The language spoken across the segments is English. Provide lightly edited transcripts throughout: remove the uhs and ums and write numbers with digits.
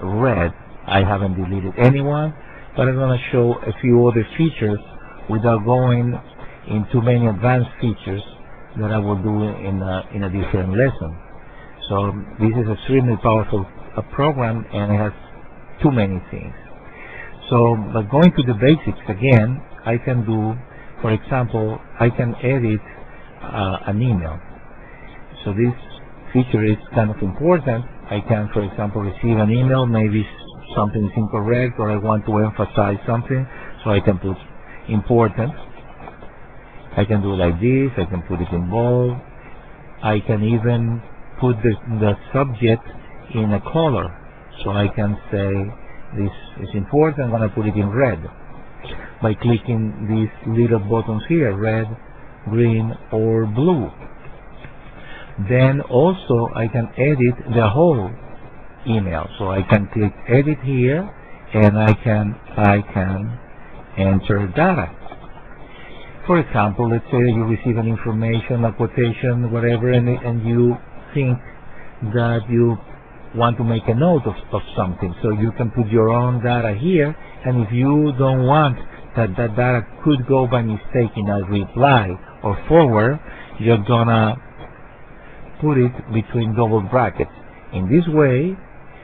red. I haven't deleted anyone, but I'm going to show a few other features without going into many advanced features that I will do in a different lesson. So this is extremely powerful program, and it has too many things. So, but going to the basics again, I can do, for example, I can edit an email. So this feature is kind of important. I can, for example, receive an email, maybe something is incorrect, or I want to emphasize something, so I can put important. I can do it like this. I can put it in bold. I can even put the subject in a color, so I can say this is important. I'm going to put it in red by clicking these little buttons here, red, green, or blue. Then also I can edit the whole email, so I can click edit here, and I can enter data. For example, let's say you receive an information, a quotation, whatever, and you think that you want to make a note of something, so you can put your own data here, and if you don't want that data could go by mistake in a reply or forward, you're gonna put it between double brackets. In this way,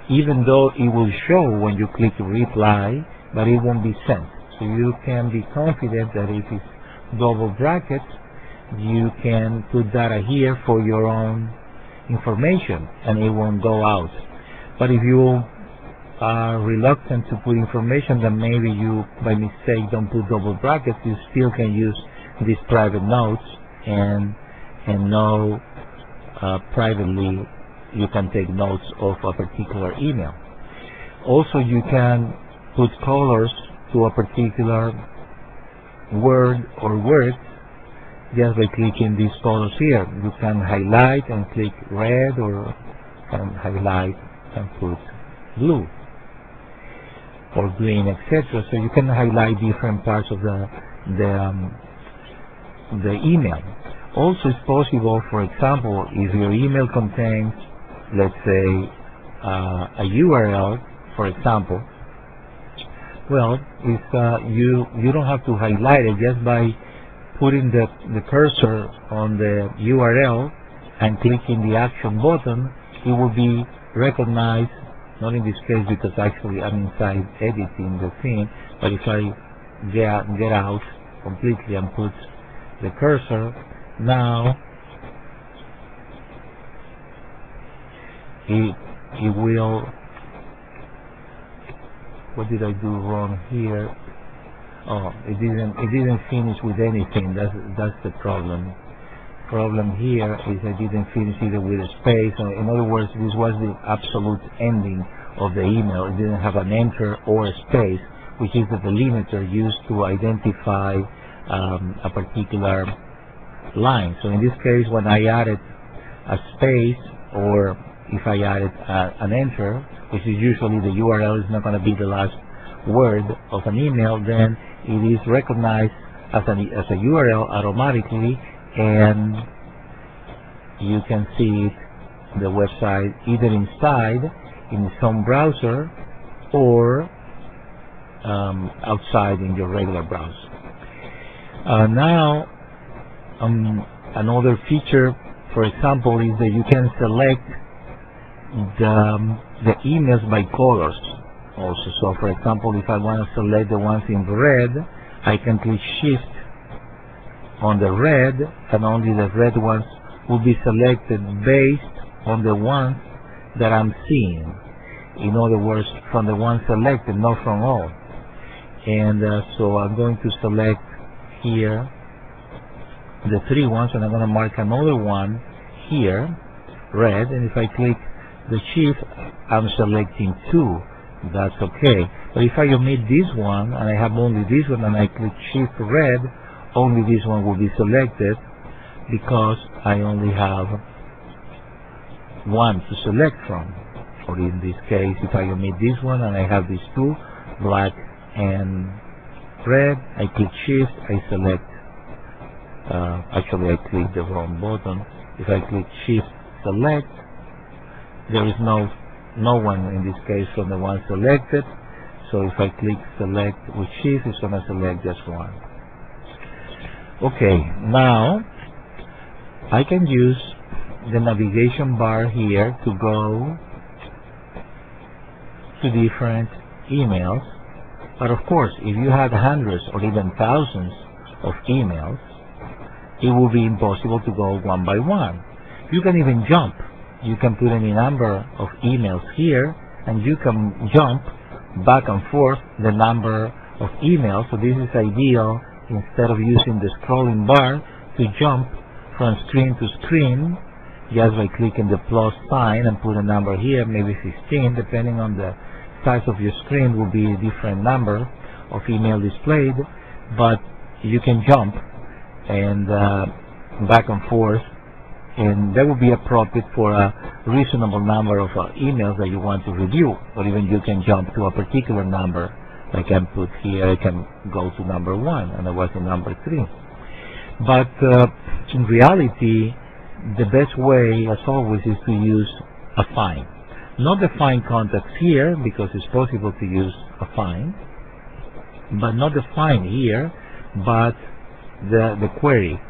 even though it will show when you click reply, but it won't be sent. So you can be confident that if it's double brackets, you can put data here for your own information and it won't go out. But if you are reluctant to put information that maybe you by mistake don't put double brackets, you still can use these private notes and know privately you can take notes of a particular email. Also, you can put colors to a particular word or words just by clicking these colors here. You can highlight and click red, or can highlight and put blue or green, etc. So you can highlight different parts of the email. Also, it's possible, for example, if your email contains, let's say, a URL, for example, well, if you don't have to highlight it, just by putting the cursor on the URL and clicking the action button, it will be recognized, not in this case because actually I'm inside editing the thing, but if I get out completely and put the cursor, now it will, what did I do wrong here? Oh, it didn't finish with anything. That's the problem. Problem here is I didn't finish either with a space. In other words, this was the absolute ending of the email. It didn't have an enter or a space, which is the delimiter used to identify a particular line. So in this case, when I added a space, or if I added an enter, which is usually the URL is not going to be the last word of an email, then it is recognized as a URL automatically, and you can see the website either inside in some browser or outside in your regular browser. Now, another feature, for example, is that you can select the emails by colors also. So for example, if I want to select the ones in red, I can click shift on the red, and only the red ones will be selected based on the ones that I'm seeing. In other words, from the ones selected, not from all. And so I'm going to select here the 3 ones, and I'm going to mark another one here, red, and if I click the shift, I'm selecting 2. That's okay. But if I omit this one and I have only this one and I click shift red, only this one will be selected because I only have one to select from. Or in this case, if I omit this one and I have these 2, black and red, I click shift, I select, actually I clicked the wrong button. If I click shift select, there is no no one in this case from the one selected. So if I click select with shift, it's going to select just one. Okay, now I can use the navigation bar here to go to different emails. But of course, if you had hundreds or even thousands of emails, it will be impossible to go one by one. You can even jump. You can put any number of emails here, and you can jump back and forth the number of emails. So this is ideal, instead of using the scrolling bar, to jump from screen to screen just by clicking the plus sign and put a number here, maybe 15, depending on the size of your screen will be a different number of email displayed, but you can jump and back and forth, and that will be appropriate for a reasonable number of emails that you want to review. Or even you can jump to a particular number. I can put here, I can go to number 1, and I was in number 3. But in reality, the best way, as always, is to use a find. Not the find contacts here, because it's possible to use a find, but not the find here, but the query.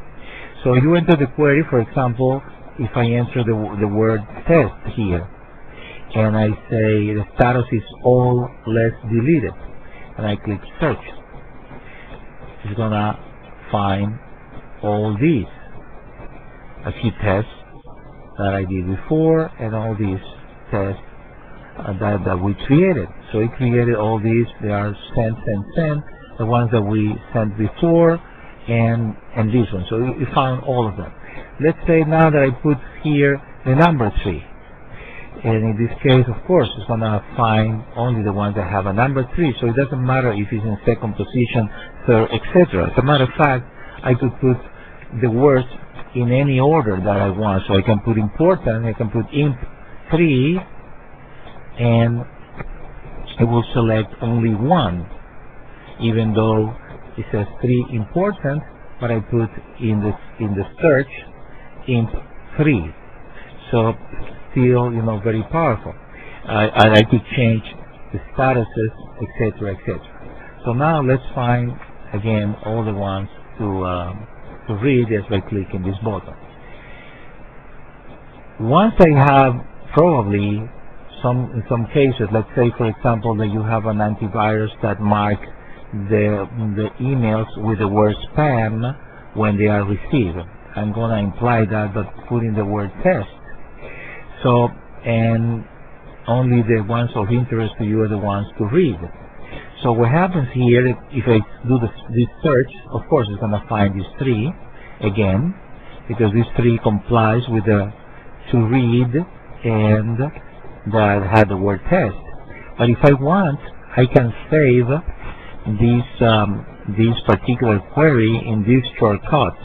So you enter the query, for example, if I enter the word test here, and I say the status is all less deleted, and I click search, it's gonna find all these, a few tests that I did before, and all these tests that we created. So it created all these. They are sent, the ones that we sent before, and this one. So we found all of them. Let's say now that I put here the number 3, and in this case, of course, it's gonna find only the ones that have a number 3. So it doesn't matter if it's in second position, third, etc. As a matter of fact, I could put the words in any order that I want. So I can put important, I can put imp 3, and it will select only 1, even though it says 3 important, but I put in the search imp 3. So still, very powerful. I could change the statuses, etc., etc. So now let's find again all the ones to read just by clicking this button. Once I have probably in some cases, let's say for example that you have an antivirus that mark the emails with the word spam when they are received. I'm going to imply that by putting the word test. So, and only the ones of interest to you are the ones to read. So what happens here, if I do this search, of course it's going to find these 3 again, because these 3 complies with the to read and that had the word test. But if I want, I can save this particular query in these shortcuts.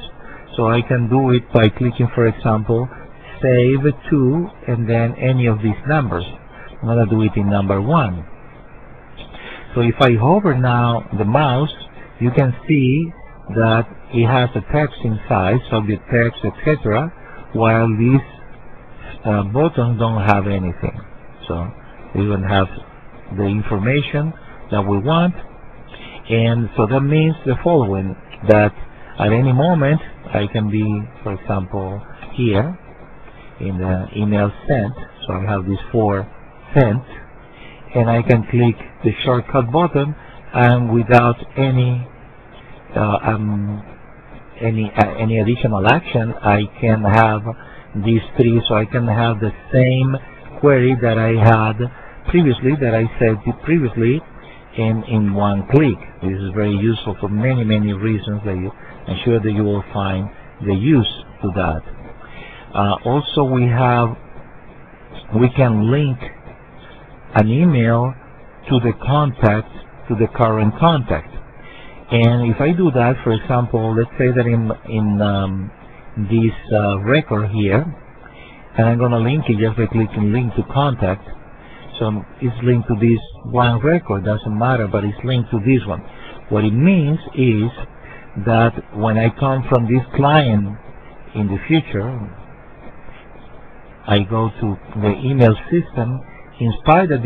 So I can do it by clicking, for example, save to, and then any of these numbers. I'm going to do it in number 1. So if I hover now the mouse, you can see that it has a text inside, subject text, etc., while these buttons don't have anything. So we don't have the information that we want, and so that means the following, that at any moment I can be, for example, here in the email sent, so I have these 4 sent, and I can click the shortcut button, and without any additional action, I can have these 3, so I can have the same query that I had previously, that I said previously, in one click. This is very useful for many reasons that I'm sure that you will find the use to that. Also, we can link an email to the contact, to the current contact. And if I do that, for example, let's say that in this record here, and I'm going to link it just by clicking link to contact. So it's linked to this one record, doesn't matter, but it's linked to this one. What it means is that when I come from this client in the future, I go to the email system, inspired that